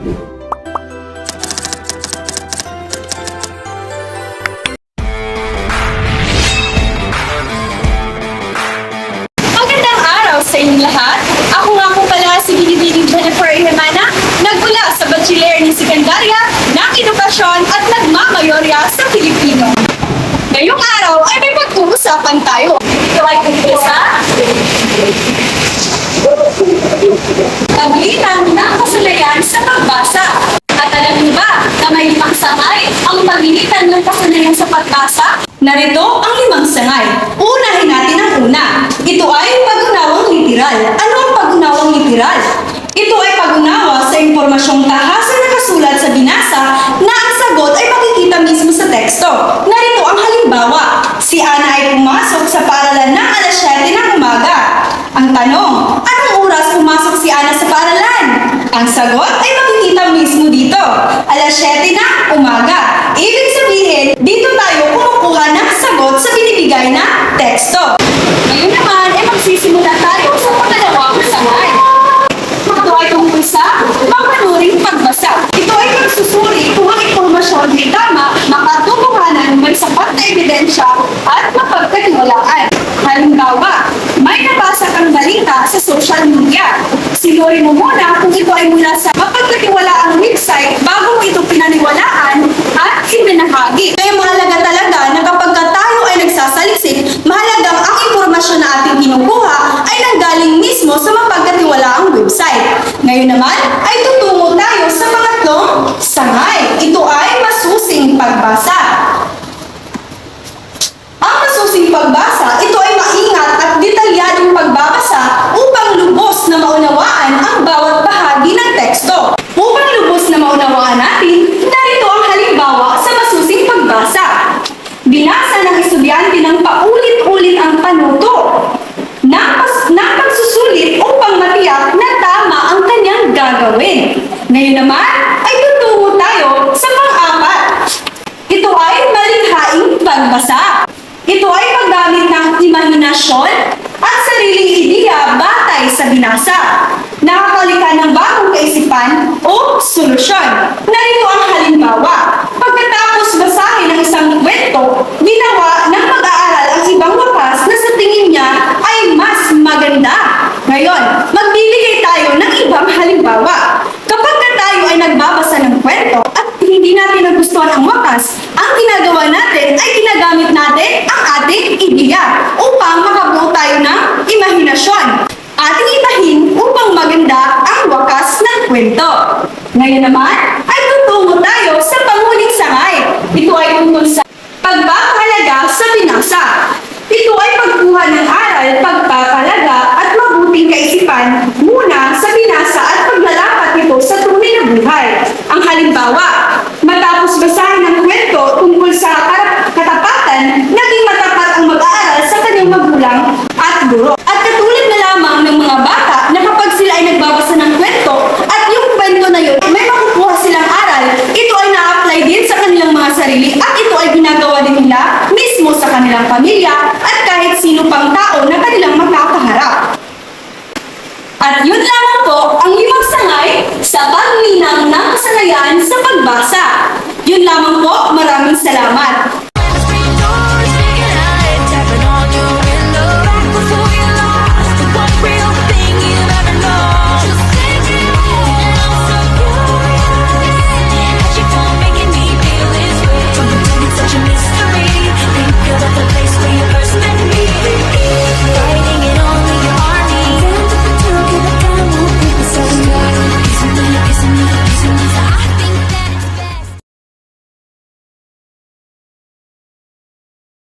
Magandang araw sa inyong lahat. Ako nga po pala si Binibining Jennifer Ihemana, nagmula sa Bachiller ni Sekundarya ng Edukasyon at nagmamayorya sa Pilipino. Ngayong araw ay may pag-uusapan tayo. Ito ay tungkol sa paglitan ng kasanayan sa pagbasa. At alam niyo ba na may 5 sangay ang paglitan ng kasanayan sa pagbasa? Narito ang 5 sangay. Unahin natin ang una. Ito ay pag-unawang literal. Ano ang pag-unawang literal? Ito ay pag-unawa sa impormasyong tahas na nakasulat sa binasa na ang sagot ay makikita mismo sa teksto. Narito ang halimbawa. Si Ana ay pumasok sa paaralan ng alas 7 ng umaga. Ang tanong, anong oras pumasok si Ana sa paaralan? Ang sagot ay makikita mismo dito. Alas 7 ng umaga. Ibig sabihin, dito tayo kumukuha ng sagot sa binibigay na teksto. Ngayon naman, ay magsisimula tayo sa pangalawang sangay. Ito ay tungkol sa mapanuring pagbasa. Ito ay magsusuri kung ang impormasyon ay tama, makatubuhanan, may sapat na ebidensya at mapagkatiwalaan. Halimbawa, may nabasa kang balita sa social media. Sinurin mo muna kung ito ay mula sa mapagkatiwalaang website bago mo ito pinaniwalaan at ibinahagi. Kaya mahalaga talaga na kapag tayo ay nagsasaliksik, mahalagang ang impormasyon na ating kinukuha ay nanggaling mismo sa mapagkatiwalaang website. Ngayon naman ay tutungo tayo sa pangatlong sangay. Ito ay masusing pagbasa. Ang masusing pagbasa, ito ay maingat at detalyadong pagbabasa upang lubos na maunawaan ang bawat bahagi ng teksto. Upang lubos na maunawaan natin, narito ang halimbawa sa masusing pagbasa. Binasa ng estudyante ng paulit-ulit ang panuto ng pagsusulit upang matiyak na tama ang kanyang gagawin. Ngayon naman ay tutungo tayo sa pang-apat. Ito ay malikhaing pagbasa. Ito ay paggamit ng imahinasyon at sariling ideya batay sa binasa. Nakakalikha ng bagong kaisipan o solusyon. Narito ang halimbawa. Pagkatapos basahin ng isang kwento, ginawa ng mag-aaral ang ibang wakas na sa tingin niya ay mas maganda. Ngayon, magbibigay tayo ng ibang halimbawa. Kapag tayo ay nagbabasa ng kwento at hindi natin nagustuhan ang wakas, ang ginagawa natin ay ginagamit natin ang ating ideya upang makabuo tayo ng imahinasyon. Ating ibahin upang maganda ang wakas ng kwento. Ngayon naman ay tutungo tayo sa panghuling sangay. Ito ay tungkol sa pagpapahalaga sa binasa. Ito ay pagkuha ng aral, pagpapahalaga at mabuting kaisipan muna sa binasa at paglalapat nito sa tunay na buhay. Ang halimbawa, matapos basahin ang kwento tungkol sa katapatan, naging matapat ang mag-aaral sa kanyang magulang at guro. At katulad na lamang ng mga bata na kapag sila ay nagbabasa ng kwento at yung kwento na yun may makukuha silang aral, ito ay na-apply din sa kanilang mga sarili at ito ay ginagawa din nila mismo sa kanilang pamilya at kahit sino pang tao na kanilang makakaharap. At yun lamang po ang 5 sangay sa paglinang ng kasanayan sa pagbasa. Yun lamang po, maraming salamat.